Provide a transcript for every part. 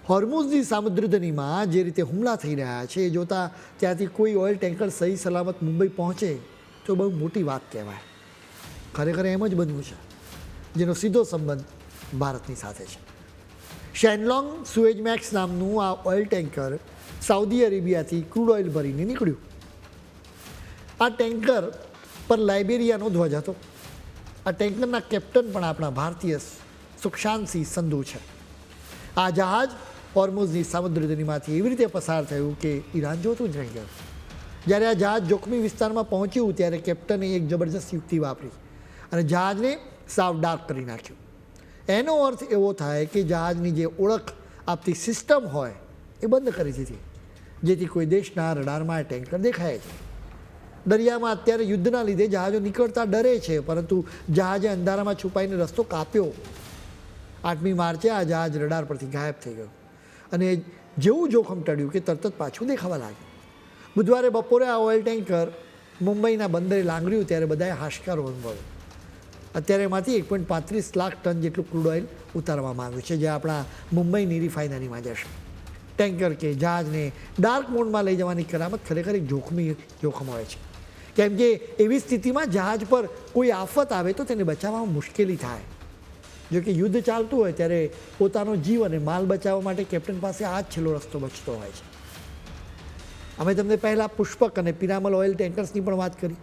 હોર્મુઝની સામુદ્રધનીમાં જે રીતે હુમલા થઈ રહ્યા છે એ જોતાં ત્યાંથી કોઈ ઓઇલ ટેન્કર સહી સલામત મુંબઈ પહોંચે તો બહુ મોટી વાત કહેવાય. ખરેખર એમ જ બન્યું છે, જેનો સીધો સંબંધ ભારતની સાથે છે. શેનલોંગ સુએજમેક્સ નામનું આ ઓઇલ ટેન્કર સાઉદી અરેબિયાથી ક્રૂડ ઓઇલ ભરીને નીકળ્યું. આ ટેન્કર પર લાઇબેરિયાનો ધ્વજ હતો. આ ટેન્કરના કેપ્ટન પણ આપણા ભારતીય સુશાંતસિંહ સંધુ છે. આ જહાજ હોર્મુઝની સામુદ્રધનીમાંથી એવી રીતે પસાર થયું કે ઈરાન જોતું જ રહી ગયું. જ્યારે આ જહાજ જોખમી વિસ્તારમાં પહોંચ્યું ત્યારે કેપ્ટને એક જબરજસ્ત યુક્તિ વાપરી અને જહાજને સાવ ડાર્ક કરી નાખ્યું. એનો અર્થ એવો થાય કે જહાજની જે ઓળખ આપતી સિસ્ટમ હોય એ બંધ કરી દીધી, જેથી કોઈ દેશના રડારમાં આ ટેન્કર દેખાય છે. દરિયામાં અત્યારે યુદ્ધના લીધે જહાજો નીકળતા ડરે છે, પરંતુ જહાજે અંધારામાં છુપાઈને રસ્તો કાપ્યો. 8મી માર્ચે આ જહાજ રડાર પરથી ગાયબ થઈ ગયું અને જેવું જોખમ ટળ્યું કે તરત જ પાછું દેખાવા લાગ્યું. બુધવારે બપોરે આ ઓઇલ ટેન્કર મુંબઈના બંદરે લાંગર્યું ત્યારે બધાએ હાશકારો અનુભવ્યો. અત્યારે એમાંથી 1.35 લાખ ટન જેટલું ક્રૂડ ઓઇલ ઉતારવામાં આવ્યું છે, જે આપણા મુંબઈની રિફાઇનરીમાં જશે. ટેન્કર કે જહાજને ડાર્ક મોડમાં લઈ જવાની કરામત ખરેખર એક જોખમ હોય છે, કેમ કે એવી સ્થિતિમાં જહાજ પર કોઈ આફત આવે તો તેને બચાવવામાં મુશ્કેલી થાય. જો કે યુદ્ધ ચાલતું હોય ત્યારે પોતાનો જીવ અને માલ બચાવવા માટે કેપ્ટન પાસે આ જ છેલ્લો રસ્તો બચતો હોય છે. અમે તમને પહેલાં પુષ્પક અને પિરામલ ઓઇલ ટેન્કર્સની પણ વાત કરી.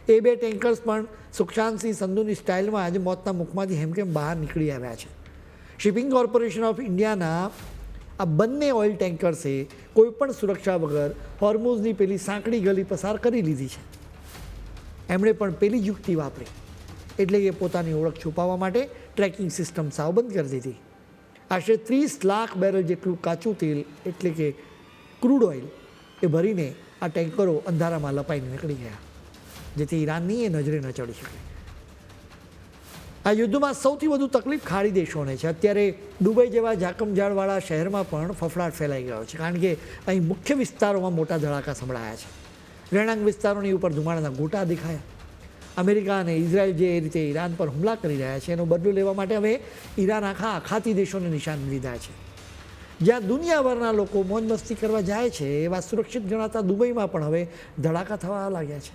એ બે ટેન્કર્સ પણ સુશાંતસિંહ સંધુની સ્ટાઇલમાં આજે મોતના મુખમાંથી હેમખેમ બહાર નીકળી આવ્યા છે. શિપિંગ કોર્પોરેશન ઓફ ઇન્ડિયાના આ બંને ઓઇલ ટેન્કર્સે કોઈપણ સુરક્ષા વગર હોર્મુઝની પેલી સાંકડી ગલી પસાર કરી લીધી છે. એમણે પણ પેલી જ યુક્તિ વાપરી, એટલે કે પોતાની ઓળખ છુપાવવા માટે ટ્રેકિંગ સિસ્ટમ સાવ બંધ કરી દીધી. આશરે 30 લાખ બેરલ જેટલું કાચું તેલ એટલે કે ક્રૂડ ઓઇલ એ ભરીને આ ટેન્કરો અંધારામાં લપાઈને નીકળી ગયા, જેથી ઈરાનની એ નજરે ન ચડી શકે. આ યુદ્ધમાં સૌથી વધુ તકલીફ ખાડી દેશોને છે. અત્યારે દુબઈ જેવા ઝાકમઝાળવાળા શહેરમાં પણ ફફડાટ ફેલાઈ ગયો છે, કારણ કે અહીં મુખ્ય વિસ્તારોમાં મોટા ધડાકા સંભળાયા છે. રહેણાંક વિસ્તારોની ઉપર ધુમાડાના ગોટા દેખાયા. અમેરિકા અને ઇઝરાયલ જે રીતે ઈરાન પર હુમલા કરી રહ્યા છે એનો બદલો લેવા માટે હવે ઈરાન આખાતી દેશોને નિશાન લીધા છે. જ્યાં દુનિયાભરના લોકો મોજ મસ્તી કરવા જાય છે એવા સુરક્ષિત ગણાતા દુબઈમાં પણ હવે ધડાકા થવા લાગ્યા છે.